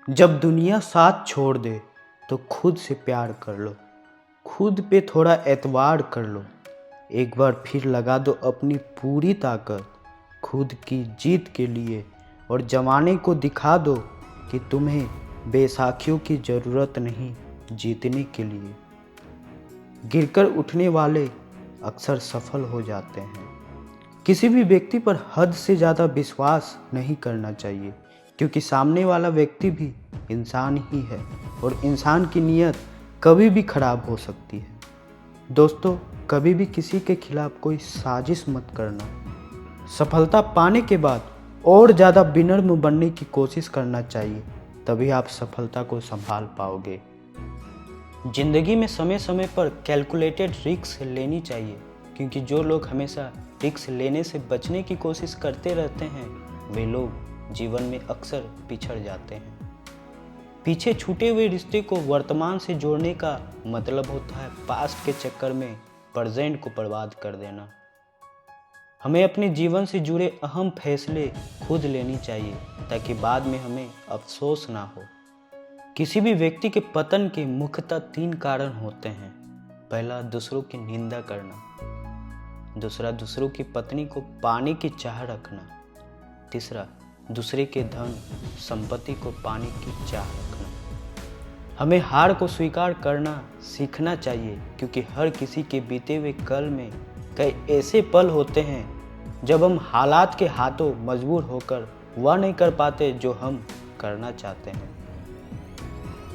जब दुनिया साथ छोड़ दे तो खुद से प्यार कर लो, खुद पे थोड़ा एतबार कर लो। एक बार फिर लगा दो अपनी पूरी ताकत खुद की जीत के लिए और जमाने को दिखा दो कि तुम्हें बेसाखियों की ज़रूरत नहीं जीतने के लिए। गिरकर उठने वाले अक्सर सफल हो जाते हैं। किसी भी व्यक्ति पर हद से ज़्यादा विश्वास नहीं करना चाहिए, क्योंकि सामने वाला व्यक्ति भी इंसान ही है और इंसान की नीयत कभी भी खराब हो सकती है। दोस्तों, कभी भी किसी के खिलाफ कोई साजिश मत करना। सफलता पाने के बाद और ज़्यादा विनम्र बनने की कोशिश करना चाहिए, तभी आप सफलता को संभाल पाओगे। जिंदगी में समय समय पर कैलकुलेटेड रिस्क लेनी चाहिए, क्योंकि जो लोग हमेशा रिस्क लेने से बचने की कोशिश करते रहते हैं वे लोग जीवन में अक्सर पिछड़ जाते हैं। पीछे छूटे हुए रिश्ते को वर्तमान से जोड़ने का मतलब होता है पास्ट के चक्कर में प्रेजेंट को बर्बाद कर देना। हमें अपने जीवन से जुड़े अहम फैसले खुद लेनी चाहिए, ताकि बाद में हमें अफसोस ना हो। किसी भी व्यक्ति के पतन के मुख्यतः 3 कारण होते हैं। पहला, दूसरों की निंदा करना। दूसरा, दूसरों की पत्नी को पाने की चाह रखना। तीसरा, दूसरे के धन संपत्ति को पाने की चाह रखना। हमें हार को स्वीकार करना सीखना चाहिए, क्योंकि हर किसी के बीते हुए कल में कई ऐसे पल होते हैं जब हम हालात के हाथों मजबूर होकर वह नहीं कर पाते जो हम करना चाहते हैं।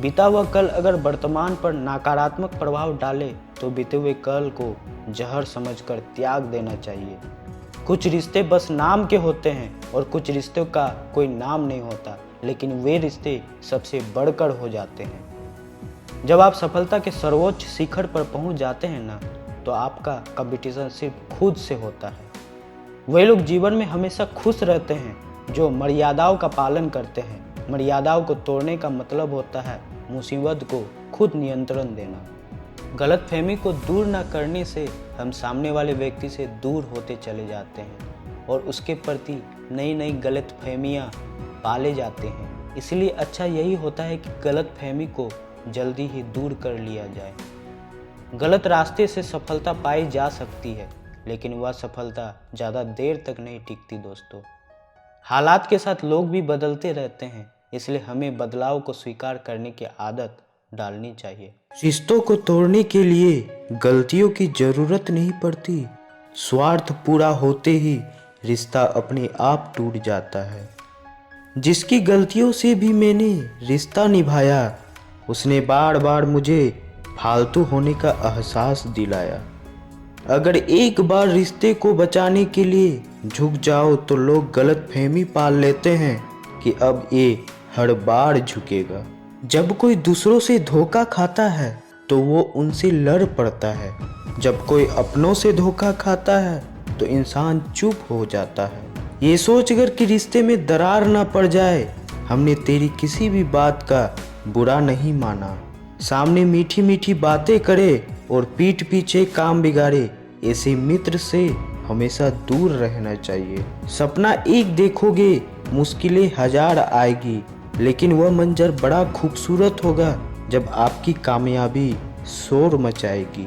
बीता हुआ कल अगर वर्तमान पर नकारात्मक प्रभाव डाले तो बीते हुए कल को जहर समझकर त्याग देना चाहिए। कुछ रिश्ते बस नाम के होते हैं और कुछ रिश्तों का कोई नाम नहीं होता, लेकिन वे रिश्ते सबसे बढ़कर हो जाते हैं। जब आप सफलता के सर्वोच्च शिखर पर पहुंच जाते हैं ना, तो आपका कंपटीशन सिर्फ खुद से होता है। वे लोग जीवन में हमेशा खुश रहते हैं जो मर्यादाओं का पालन करते हैं। मर्यादाओं को तोड़ने का मतलब होता है मुसीबत को खुद नियंत्रण देना। गलतफहमी को दूर न करने से हम सामने वाले व्यक्ति से दूर होते चले जाते हैं और उसके प्रति नई नई गलतफहमियां पाले जाते हैं। इसलिए अच्छा यही होता है कि गलतफहमी को जल्दी ही दूर कर लिया जाए। गलत रास्ते से सफलता पाई जा सकती है, लेकिन वह सफलता ज़्यादा देर तक नहीं टिकती दोस्तों। हालात के साथ लोग भी बदलते रहते हैं, इसलिए हमें बदलाव को स्वीकार करने की आदत डालनी चाहिए। रिश्तों को तोड़ने के लिए गलतियों की जरूरत नहीं पड़ती। स्वार्थ पूरा होते ही रिश्ता अपने आप टूट जाता है। जिसकी गलतियों से भी मैंने रिश्ता निभाया, उसने बार बार मुझे फालतू होने का एहसास दिलाया। अगर एक बार रिश्ते को बचाने के लिए झुक जाओ तो लोग गलतफहमी पाल लेते हैं कि अब ये हर बार झुकेगा। जब कोई दूसरों से धोखा खाता है तो वो उनसे लड़ पड़ता है। जब कोई अपनों से धोखा खाता है तो इंसान चुप हो जाता है, ये सोचकर कि रिश्ते में दरार ना पड़ जाए। हमने तेरी किसी भी बात का बुरा नहीं माना। सामने मीठी मीठी बातें करे और पीठ पीछे काम बिगाड़े, ऐसे मित्र से हमेशा दूर रहना चाहिए। सपना एक देखोगे, मुश्किलें 1000 आएगी, लेकिन वह मंजर बड़ा खूबसूरत होगा जब आपकी कामयाबी शोर मचाएगी।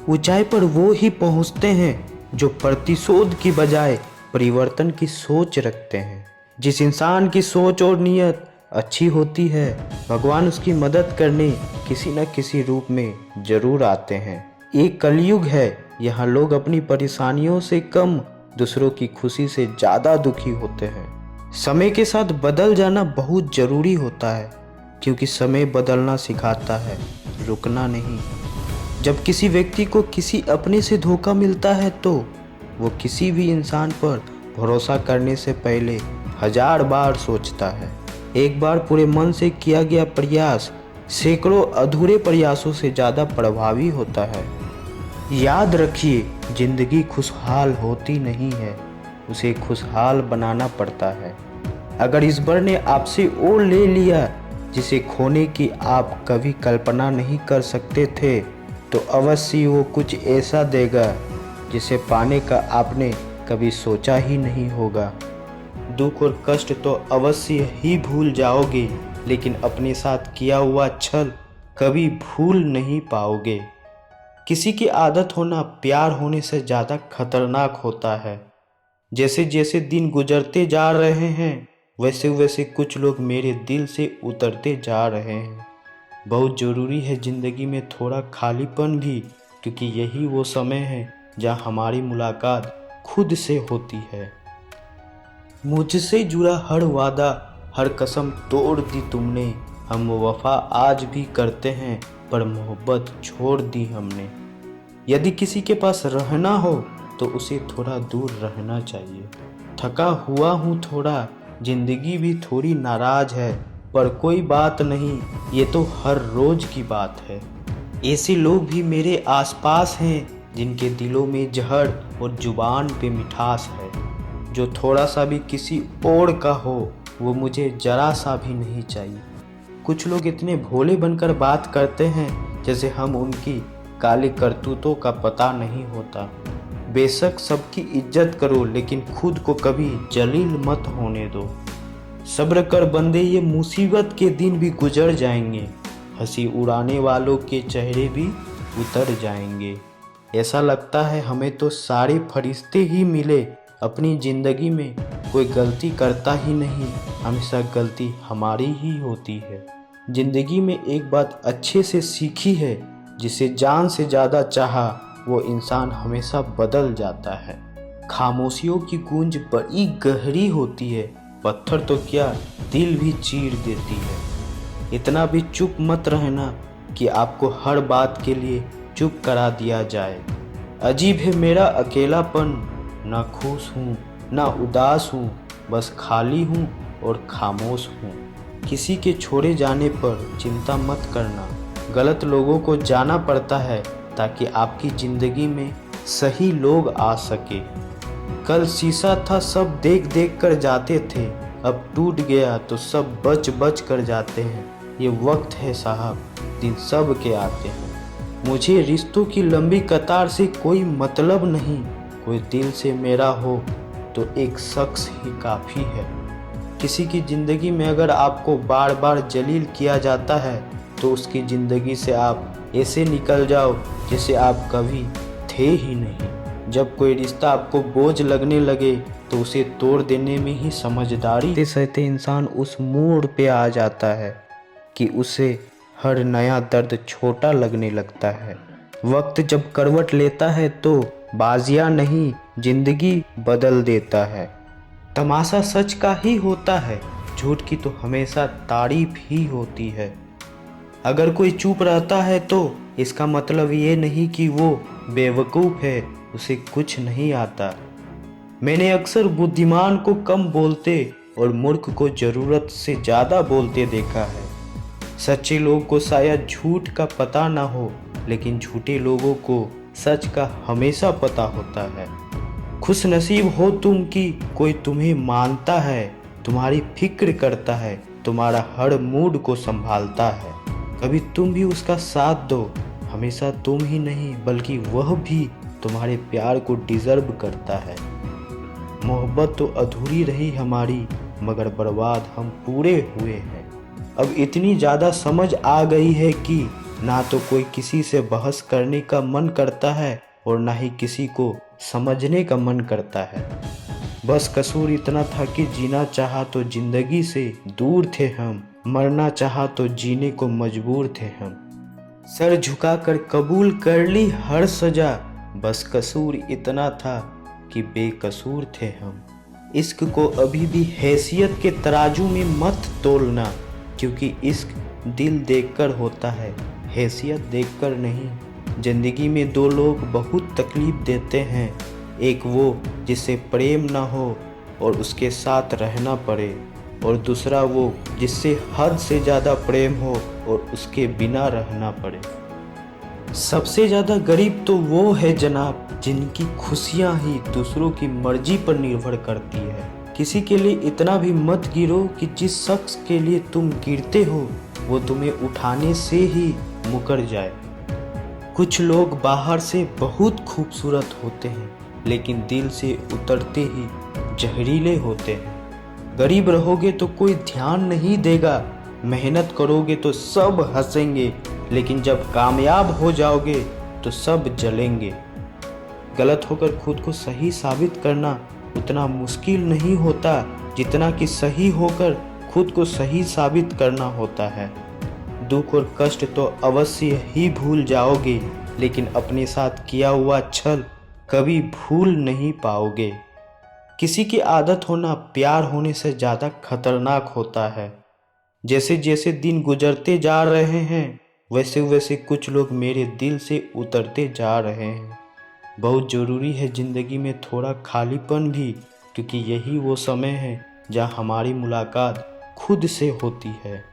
ऊंचाई पर वो ही पहुंचते हैं जो प्रतिशोध की बजाय परिवर्तन की सोच रखते हैं। जिस इंसान की सोच और नीयत अच्छी होती है, भगवान उसकी मदद करने किसी न किसी रूप में जरूर आते हैं। एक कलयुग है, यहाँ लोग अपनी परेशानियों से कम दूसरों की खुशी से ज़्यादा दुखी होते हैं। समय के साथ बदल जाना बहुत ज़रूरी होता है, क्योंकि समय बदलना सिखाता है, रुकना नहीं। जब किसी व्यक्ति को किसी अपने से धोखा मिलता है तो वो किसी भी इंसान पर भरोसा करने से पहले 1000 बार सोचता है। एक बार पूरे मन से किया गया प्रयास सैकड़ों अधूरे प्रयासों से ज़्यादा प्रभावी होता है। याद रखिए, जिंदगी खुशहाल होती नहीं है, उसे खुशहाल बनाना पड़ता है। अगर ईश्वर ने आपसे वो ले लिया जिसे खोने की आप कभी कल्पना नहीं कर सकते थे, तो अवश्य वो कुछ ऐसा देगा जिसे पाने का आपने कभी सोचा ही नहीं होगा। दुख और कष्ट तो अवश्य ही भूल जाओगे, लेकिन अपने साथ किया हुआ छल कभी भूल नहीं पाओगे। किसी की आदत होना प्यार होने से ज़्यादा खतरनाक होता है। जैसे जैसे दिन गुजरते जा रहे हैं, वैसे वैसे कुछ लोग मेरे दिल से उतरते जा रहे हैं। बहुत ज़रूरी है ज़िंदगी में थोड़ा खालीपन भी, क्योंकि यही वो समय है जहाँ हमारी मुलाकात खुद से होती है। मुझसे जुड़ा हर वादा, हर कसम तोड़ दी तुमने। हम वफा आज भी करते हैं, पर मोहब्बत छोड़ दी हमने। यदि किसी के पास रहना हो तो उसे थोड़ा दूर रहना चाहिए। थका हुआ हूँ थोड़ा, जिंदगी भी थोड़ी नाराज है, पर कोई बात नहीं, ये तो हर रोज की बात है। ऐसे लोग भी मेरे आसपास हैं जिनके दिलों में जहर और जुबान पे मिठास है। जो थोड़ा सा भी किसी और का हो, वो मुझे जरा सा भी नहीं चाहिए। कुछ लोग इतने भोले बनकर बात करते हैं जैसे हम उनकी काली करतूतों का पता नहीं होता। बेशक सबकी इज्जत करो, लेकिन खुद को कभी जलील मत होने दो। सब्र कर बंदे, ये मुसीबत के दिन भी गुजर जाएंगे। हंसी उड़ाने वालों के चेहरे भी उतर जाएंगे। ऐसा लगता है हमें तो सारे फरिश्ते ही मिले। अपनी ज़िंदगी में कोई गलती करता ही नहीं, हमेशा गलती हमारी ही होती है। ज़िंदगी में एक बात अच्छे से सीखी है, जिसे जान से ज़्यादा चाहा वो इंसान हमेशा बदल जाता है। खामोशियों की गूंज बड़ी गहरी होती है, पत्थर तो क्या दिल भी चीर देती है। इतना भी चुप मत रहना कि आपको हर बात के लिए चुप करा दिया जाए। अजीब है मेरा अकेलापन, ना खुश हूँ ना उदास हूँ, बस खाली हूँ और खामोश हूँ। किसी के छोड़े जाने पर चिंता मत करना। गलत लोगों को जाना पड़ता है ताकि आपकी ज़िंदगी में सही लोग आ सके। कल शीशा था, सब देख देख कर जाते थे, अब टूट गया तो सब बच बच कर जाते हैं। ये वक्त है साहब, दिन सब के आते हैं। मुझे रिश्तों की लंबी कतार से कोई मतलब नहीं। कोई दिल से मेरा हो तो एक शख्स ही काफ़ी है। किसी की ज़िंदगी में अगर आपको बार बार जलील किया जाता है तो उसकी ज़िंदगी से आप ऐसे निकल जाओ जैसे आप कभी थे ही नहीं। जब कोई रिश्ता आपको बोझ लगने लगे तो उसे तोड़ देने में ही समझदारी सहते इंसान उस मोड़ पे आ जाता है कि उसे हर नया दर्द छोटा लगने लगता है। वक्त जब करवट लेता है तो बाजियां नहीं, जिंदगी बदल देता है। तमाशा सच का ही होता है, झूठ की तो हमेशा तारीफ ही होती है। अगर कोई चुप रहता है तो इसका मतलब ये नहीं कि वो बेवकूफ़ है, उसे कुछ नहीं आता। मैंने अक्सर बुद्धिमान को कम बोलते और मूर्ख को ज़रूरत से ज़्यादा बोलते देखा है। सच्चे लोगों को शायद झूठ का पता ना हो, लेकिन झूठे लोगों को सच का हमेशा पता होता है। खुश नसीब हो तुम कि कोई तुम्हें मानता है, तुम्हारी फिक्र करता है, तुम्हारा हर मूड को संभालता है। कभी तुम भी उसका साथ दो। हमेशा तुम ही नहीं बल्कि वह भी तुम्हारे प्यार को डिजर्व करता है। मोहब्बत तो अधूरी रही हमारी, मगर बर्बाद हम पूरे हुए हैं। अब इतनी ज़्यादा समझ आ गई है कि ना तो कोई किसी से बहस करने का मन करता है और ना ही किसी को समझने का मन करता है। बस कसूर इतना था कि जीना चाहा तो जिंदगी से दूर थे हम, मरना चाहा तो जीने को मजबूर थे हम। सर झुकाकर कबूल कर ली हर सजा, बस कसूर इतना था कि बेकसूर थे हम। इश्क को अभी भी हैसियत के तराजू में मत तोलना, क्योंकि इश्क दिल देखकर होता है, हैसियत देखकर नहीं। ज़िंदगी में दो लोग बहुत तकलीफ़ देते हैं, एक वो जिससे प्रेम ना हो और उसके साथ रहना पड़े, और दूसरा वो जिससे हद से ज़्यादा प्रेम हो और उसके बिना रहना पड़े। सबसे ज़्यादा गरीब तो वो है जनाब जिनकी खुशियाँ ही दूसरों की मर्जी पर निर्भर करती है। किसी के लिए इतना भी मत गिरो कि जिस शख्स के लिए तुम गिरते हो वो तुम्हें उठाने से ही मुकर जाए। कुछ लोग बाहर से बहुत खूबसूरत होते हैं, लेकिन दिल से उतरते ही जहरीले होते हैं। गरीब रहोगे तो कोई ध्यान नहीं देगा, मेहनत करोगे तो सब हंसेंगे, लेकिन जब कामयाब हो जाओगे तो सब जलेंगे। गलत होकर खुद को सही साबित करना उतना मुश्किल नहीं होता जितना कि सही होकर खुद को सही साबित करना होता है। दुख और कष्ट तो अवश्य ही भूल जाओगे, लेकिन अपने साथ किया हुआ छल कभी भूल नहीं पाओगे। किसी की आदत होना प्यार होने से ज़्यादा खतरनाक होता है। जैसे जैसे दिन गुजरते जा रहे हैं वैसे वैसे कुछ लोग मेरे दिल से उतरते जा रहे हैं। बहुत ज़रूरी है ज़िंदगी में थोड़ा खालीपन भी, क्योंकि यही वो समय है जहाँ हमारी मुलाकात खुद से होती है।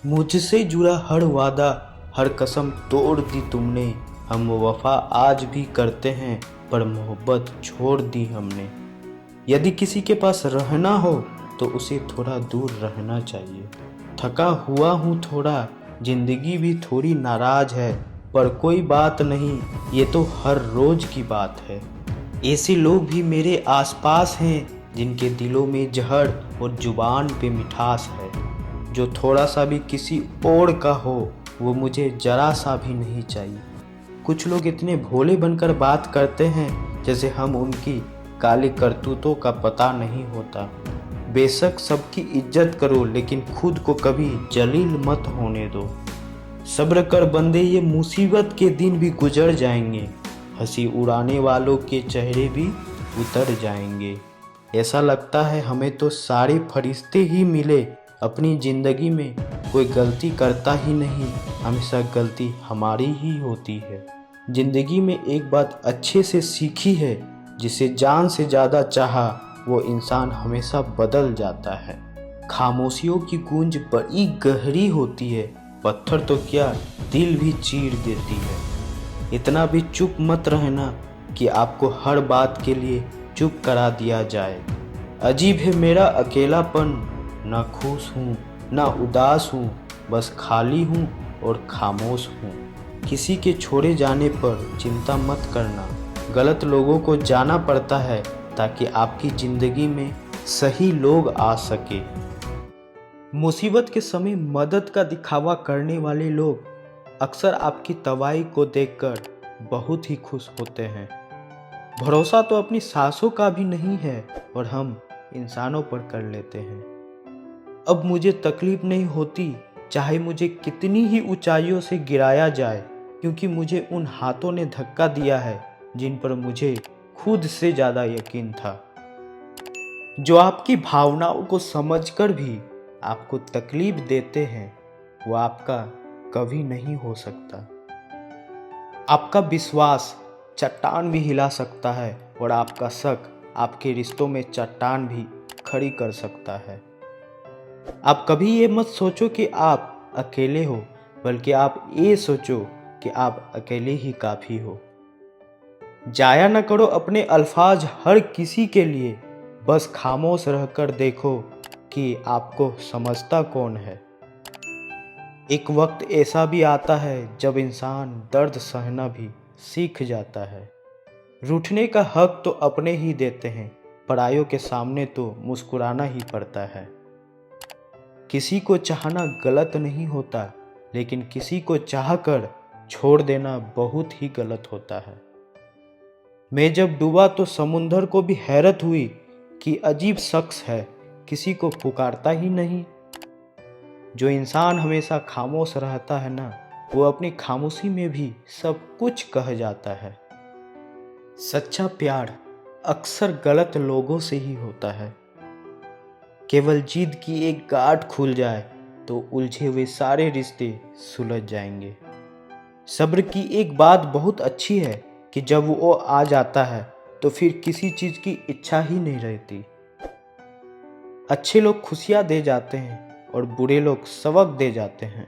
मुझसे जुड़ा हर वादा, हर कसम तोड़ दी तुमने। हम वफा आज भी करते हैं, पर मोहब्बत छोड़ दी हमने। यदि किसी के पास रहना हो तो उसे थोड़ा दूर रहना चाहिए। थका हुआ हूँ थोड़ा, जिंदगी भी थोड़ी नाराज है, पर कोई बात नहीं, ये तो हर रोज की बात है। ऐसे लोग भी मेरे आसपास हैं जिनके दिलों में जहर और जुबान पे मिठास है। जो थोड़ा सा भी किसी और का हो वो मुझे जरा सा भी नहीं चाहिए। कुछ लोग इतने भोले बनकर बात करते हैं जैसे हम उनकी काली करतूतों का पता नहीं होता। बेशक सबकी इज्जत करो, लेकिन खुद को कभी जलील मत होने दो। सब्र कर बंदे, ये मुसीबत के दिन भी गुजर जाएंगे। हंसी उड़ाने वालों के चेहरे भी उतर जाएंगे। ऐसा लगता है हमें तो सारे फरिश्ते ही मिले। अपनी ज़िंदगी में कोई गलती करता ही नहीं, हमेशा गलती हमारी ही होती है। ज़िंदगी में एक बात अच्छे से सीखी है, जिसे जान से ज़्यादा चाहा वो इंसान हमेशा बदल जाता है। खामोशियों की गूंज बड़ी गहरी होती है, पत्थर तो क्या दिल भी चीर देती है। इतना भी चुप मत रहना कि आपको हर बात के लिए चुप करा दिया जाए। अजीब है मेरा अकेलापन, ना खुश हूँ ना उदास हूँ, बस खाली हूँ और खामोश हूँ। किसी के छोड़े जाने पर चिंता मत करना। गलत लोगों को जाना पड़ता है ताकि आपकी ज़िंदगी में सही लोग आ सके। मुसीबत के समय मदद का दिखावा करने वाले लोग अक्सर आपकी तबाही को देखकर बहुत ही खुश होते हैं। भरोसा तो अपनी सांसों का भी नहीं है और हम इंसानों पर कर लेते हैं। अब मुझे तकलीफ नहीं होती, चाहे मुझे कितनी ही ऊंचाइयों से गिराया जाए, क्योंकि मुझे उन हाथों ने धक्का दिया है जिन पर मुझे खुद से ज़्यादा यकीन था। जो आपकी भावनाओं को समझकर भी आपको तकलीफ देते हैं, वो आपका कभी नहीं हो सकता। आपका विश्वास चट्टान भी हिला सकता है और आपका शक आपके रिश्तों में चट्टान भी खड़ी कर सकता है। आप कभी ये मत सोचो कि आप अकेले हो, बल्कि आप ये सोचो कि आप अकेले ही काफ़ी हो। जाया न करो अपने अल्फाज हर किसी के लिए, बस खामोश रहकर देखो कि आपको समझता कौन है। एक वक्त ऐसा भी आता है जब इंसान दर्द सहना भी सीख जाता है। रूठने का हक तो अपने ही देते हैं, परायों के सामने तो मुस्कुराना ही पड़ता है। किसी को चाहना गलत नहीं होता, लेकिन किसी को चाहकर छोड़ देना बहुत ही गलत होता है। मैं जब डूबा तो समुंदर को भी हैरत हुई कि अजीब शख्स है, किसी को पुकारता ही नहीं। जो इंसान हमेशा खामोश रहता है ना, वो अपनी खामोशी में भी सब कुछ कह जाता है। सच्चा प्यार अक्सर गलत लोगों से ही होता है। केवल जिद की एक गांठ खुल जाए तो उलझे हुए सारे रिश्ते सुलझ जाएंगे। सब्र की एक बात बहुत अच्छी है कि जब वो आ जाता है तो फिर किसी चीज़ की इच्छा ही नहीं रहती। अच्छे लोग खुशियाँ दे जाते हैं और बुरे लोग सबक दे जाते हैं।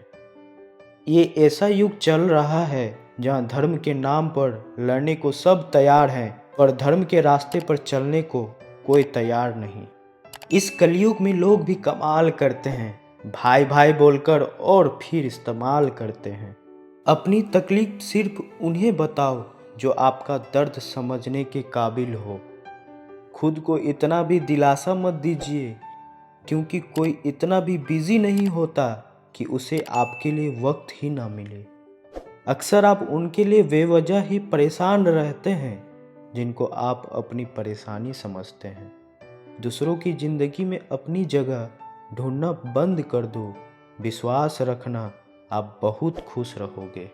ये ऐसा युग चल रहा है जहाँ धर्म के नाम पर लड़ने को सब तैयार हैं, पर धर्म के रास्ते पर चलने को कोई तैयार नहीं। इस कलयुग में लोग भी कमाल करते हैं, भाई भाई बोलकर और फिर इस्तेमाल करते हैं। अपनी तकलीफ सिर्फ उन्हें बताओ जो आपका दर्द समझने के काबिल हो। खुद को इतना भी दिलासा मत दीजिए, क्योंकि कोई इतना भी बिजी नहीं होता कि उसे आपके लिए वक्त ही ना मिले। अक्सर आप उनके लिए बेवजह ही परेशान रहते हैं जिनको आप अपनी परेशानी समझते हैं। दूसरों की ज़िंदगी में अपनी जगह ढूंढना बंद कर दो। विश्वास रखना, आप बहुत खुश रहोगे।